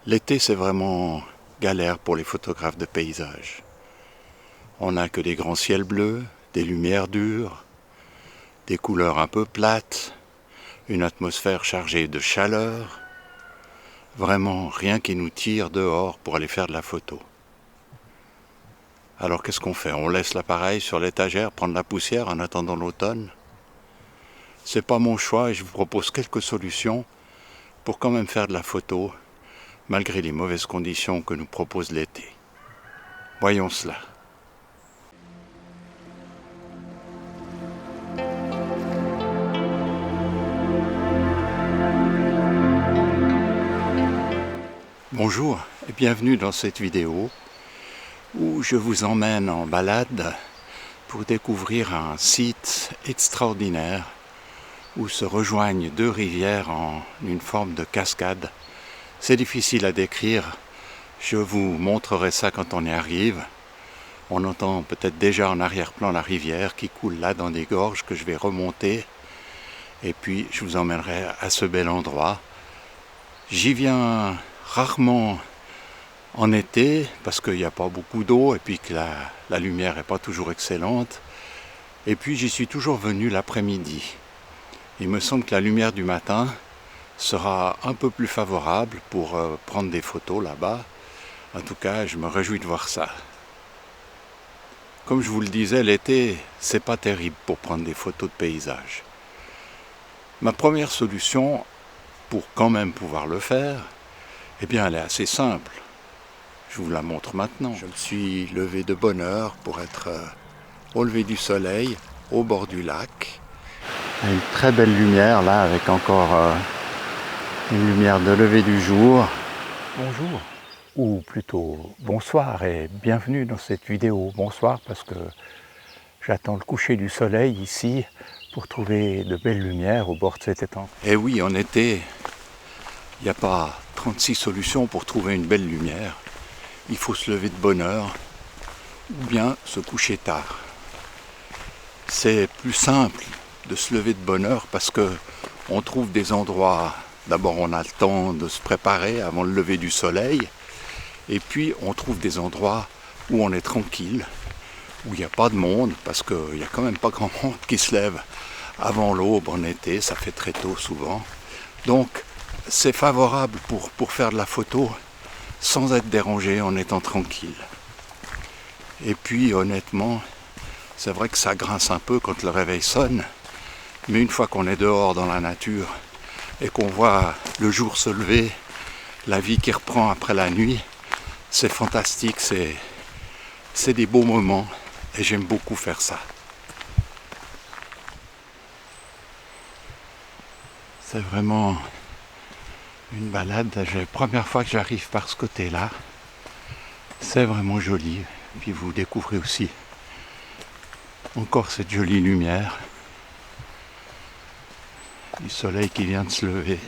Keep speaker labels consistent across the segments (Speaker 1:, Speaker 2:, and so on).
Speaker 1: L'été, c'est vraiment galère pour les photographes de paysages. On n'a que des grands ciels bleus, des lumières dures, des couleurs un peu plates, une atmosphère chargée de chaleur. Vraiment rien qui nous tire dehors pour aller faire de la photo. Alors qu'est-ce qu'on fait? On laisse l'appareil sur l'étagère prendre la poussière en attendant l'automne? C'est pas mon choix et je vous propose quelques solutions pour quand même faire de la photo malgré les mauvaises conditions que nous propose l'été. Voyons cela. Bonjour et bienvenue dans cette vidéo où je vous emmène en balade pour découvrir un site extraordinaire où se rejoignent deux rivières en une forme de cascade. C'est difficile à décrire, je vous montrerai ça quand on y arrive. On entend peut-être déjà en arrière-plan la rivière qui coule là dans des gorges que je vais remonter et puis je vous emmènerai à ce bel endroit. J'y viens rarement en été parce qu'il n'y a pas beaucoup d'eau et puis que la lumière n'est pas toujours excellente. Et puis j'y suis toujours venu l'après-midi. Il me semble que la lumière du matin sera un peu plus favorable pour prendre des photos là-bas. En tout cas, je me réjouis de voir ça. Comme je vous le disais, l'été, c'est pas terrible pour prendre des photos de paysages. Ma première solution, pour quand même pouvoir le faire, eh bien, elle est assez simple. Je vous la montre maintenant. Je me suis levé de bonne heure pour être au lever du soleil, au bord du lac. Il y a une très belle lumière là, avec encore une lumière de lever du jour. Bonjour, ou plutôt bonsoir et bienvenue dans cette vidéo. Bonsoir parce que j'attends le coucher du soleil ici pour trouver de belles lumières au bord de cet étang. Et oui, en été, il n'y a pas 36 solutions pour trouver une belle lumière. Il faut se lever de bonne heure ou bien se coucher tard. C'est plus simple de se lever de bonne heure parce que on trouve des endroits, d'abord on a le temps de se préparer avant le lever du soleil, et puis on trouve des endroits où on est tranquille, où il n'y a pas de monde, parce qu'il n'y a quand même pas grand monde qui se lève avant l'aube en été, ça fait très tôt souvent. Donc c'est favorable pour faire de la photo sans être dérangé, en étant tranquille. Et puis honnêtement, c'est vrai que ça grince un peu quand le réveil sonne, mais une fois qu'on est dehors dans la nature et qu'on voit le jour se lever, la vie qui reprend après la nuit, c'est fantastique, c'est des beaux moments et j'aime beaucoup faire ça. C'est vraiment une balade, c'est la première fois que j'arrive par ce côté-là. C'est vraiment joli, puis vous découvrez aussi encore cette jolie lumière du soleil qui vient de se lever.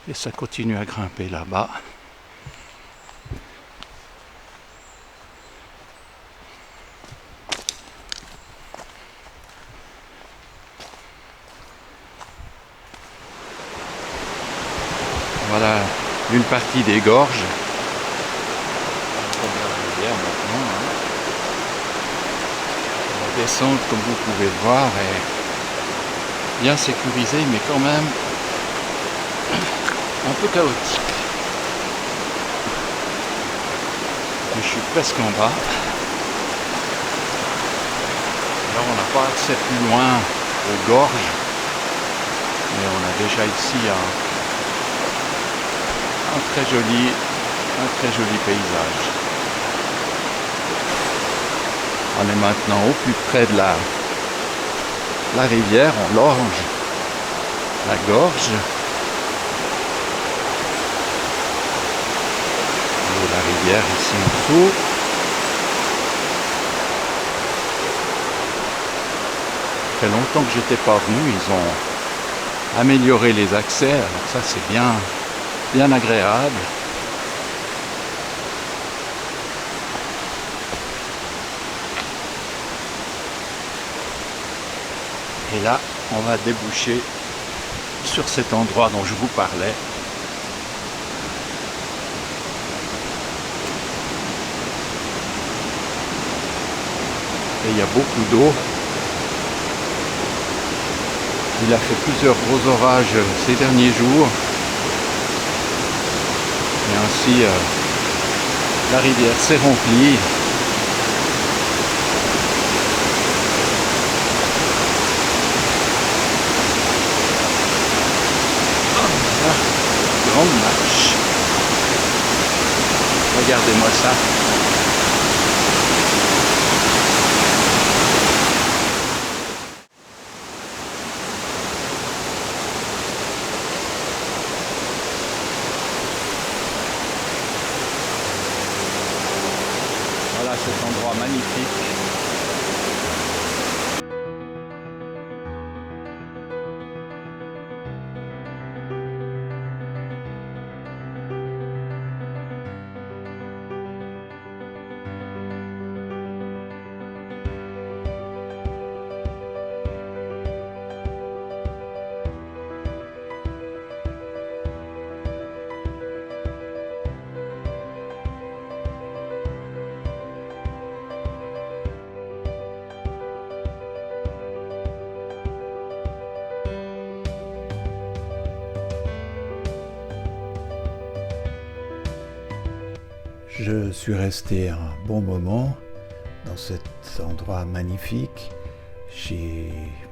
Speaker 1: Et ça continue à grimper là-bas. Voilà une partie des gorges. La descente, comme vous pouvez le voir, est bien sécurisée, mais quand même un peu chaotique. Mais je suis presque en bas. Alors on n'a pas accès plus loin aux gorges, mais on a déjà ici un très joli paysage. On est maintenant au plus près de la rivière, on longe la gorge. Et la rivière ici en dessous. Ça fait longtemps que j'étais pas venu, ils ont amélioré les accès, alors ça c'est bien agréable. Et là, on va déboucher sur cet endroit dont je vous parlais. Et il y a beaucoup d'eau. Il a fait plusieurs gros orages ces derniers jours. Et ainsi, la rivière s'est remplie. Grande marche. Regardez-moi ça. Voilà cet endroit magnifique. Je suis resté un bon moment dans cet endroit magnifique. Je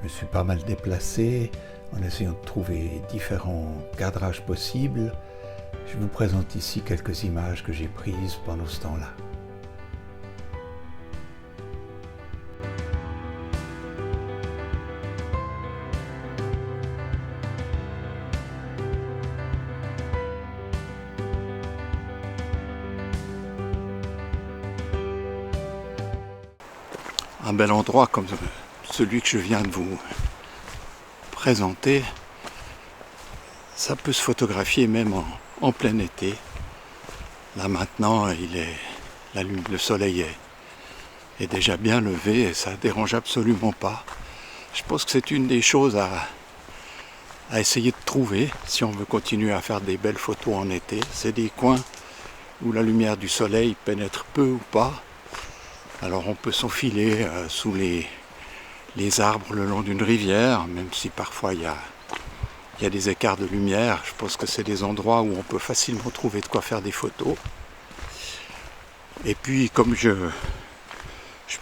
Speaker 1: me suis pas mal déplacé en essayant de trouver différents cadrages possibles. Je vous présente ici quelques images que j'ai prises pendant ce temps-là. Un bel endroit comme celui que je viens de vous présenter, ça peut se photographier même en plein été. Là maintenant, le soleil est déjà bien levé et ça ne dérange absolument pas. Je pense que c'est une des choses à essayer de trouver si on veut continuer à faire des belles photos en été. C'est des coins où la lumière du soleil pénètre peu ou pas. Alors on peut s'enfiler sous les arbres le long d'une rivière, même si parfois il y a des écarts de lumière. Je pense que c'est des endroits où on peut facilement trouver de quoi faire des photos. Et puis comme je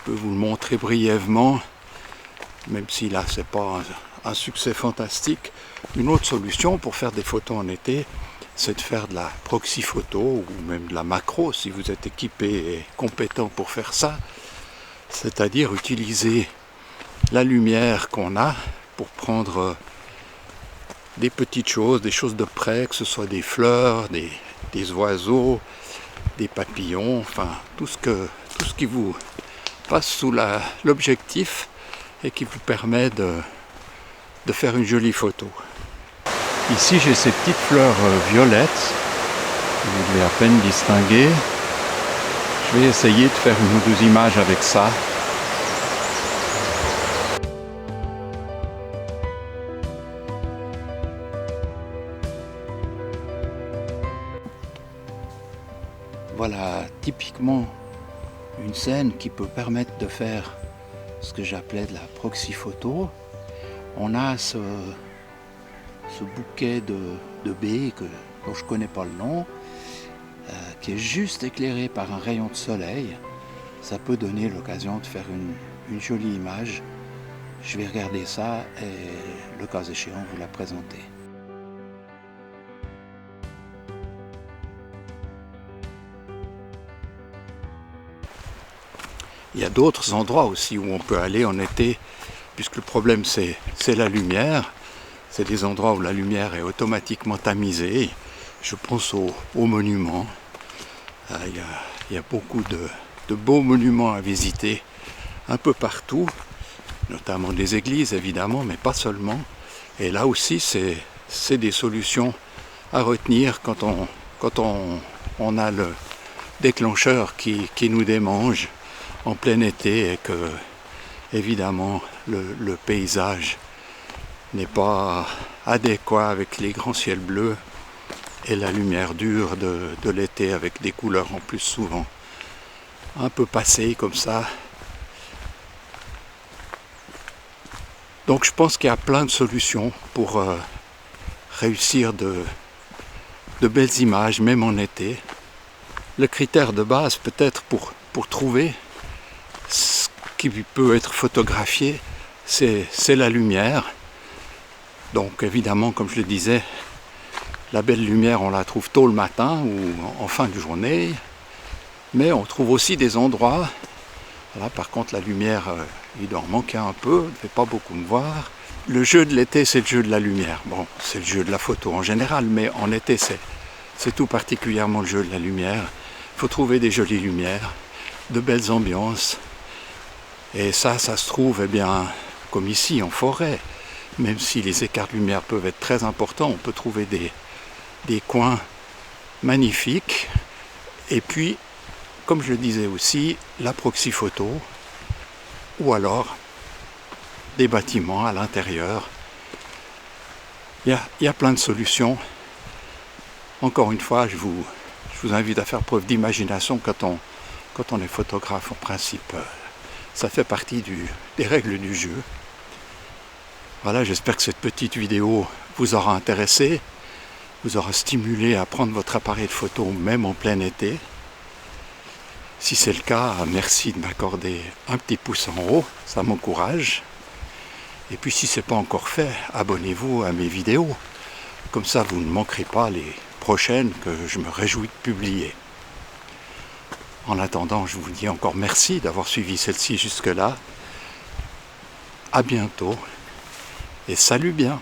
Speaker 1: peux vous le montrer brièvement, même si là c'est pas un succès fantastique, une autre solution pour faire des photos en été, c'est de faire de la proxy photo ou même de la macro si vous êtes équipé et compétent pour faire ça. C'est-à-dire utiliser la lumière qu'on a pour prendre des petites choses, des choses de près, que ce soit des fleurs, des oiseaux, des papillons, enfin tout ce qui vous passe sous l'objectif et qui vous permet de faire une jolie photo. Ici j'ai ces petites fleurs violettes, vous devez à peine distinguer. Je vais essayer de faire une ou deux images avec ça. Voilà typiquement une scène qui peut permettre de faire ce que j'appelais de la proxy photo. On a ce bouquet de baies dont je ne connais pas le nom, qui est juste éclairé par un rayon de soleil. Ça peut donner l'occasion de faire une jolie image. Je vais regarder ça et le cas échéant vous la présenter. Il y a d'autres endroits aussi où on peut aller en été, puisque le problème c'est la lumière. C'est des endroits où la lumière est automatiquement tamisée. Je pense aux monuments. Il y a beaucoup de beaux monuments à visiter un peu partout, notamment des églises évidemment, mais pas seulement. Et là aussi, c'est des solutions à retenir quand on a le déclencheur qui nous démange en plein été et que, évidemment, le paysage n'est pas adéquat avec les grands ciels bleus et la lumière dure de l'été avec des couleurs en plus souvent un peu passées comme ça. Donc je pense qu'il y a plein de solutions pour réussir de belles images, même en été. Le critère de base peut-être pour trouver ce qui peut être photographié, c'est la lumière. Donc évidemment, comme je le disais, la belle lumière on la trouve tôt le matin ou en fin de journée, mais on trouve aussi des endroits. Là par contre la lumière, il doit en manquer un peu, ne fait pas beaucoup me voir. Le jeu de l'été c'est le jeu de la lumière. Bon, c'est le jeu de la photo en général, mais en été c'est tout particulièrement le jeu de la lumière. Il faut trouver des jolies lumières, de belles ambiances. Et ça se trouve, eh bien, comme ici en forêt. Même si les écarts de lumière peuvent être très importants, on peut trouver des coins magnifiques. Et puis, comme je le disais aussi, la proxy photo, ou alors des bâtiments à l'intérieur. Il y a plein de solutions. Encore une fois, je vous invite à faire preuve d'imagination quand on est photographe en principe. Ça fait partie des règles du jeu. Voilà, j'espère que cette petite vidéo vous aura intéressé, vous aura stimulé à prendre votre appareil de photo même en plein été. Si c'est le cas, merci de m'accorder un petit pouce en haut, ça m'encourage. Et puis si ce n'est pas encore fait, abonnez-vous à mes vidéos. Comme ça, vous ne manquerez pas les prochaines que je me réjouis de publier. En attendant, je vous dis encore merci d'avoir suivi celle-ci jusque-là. À bientôt et salut bien!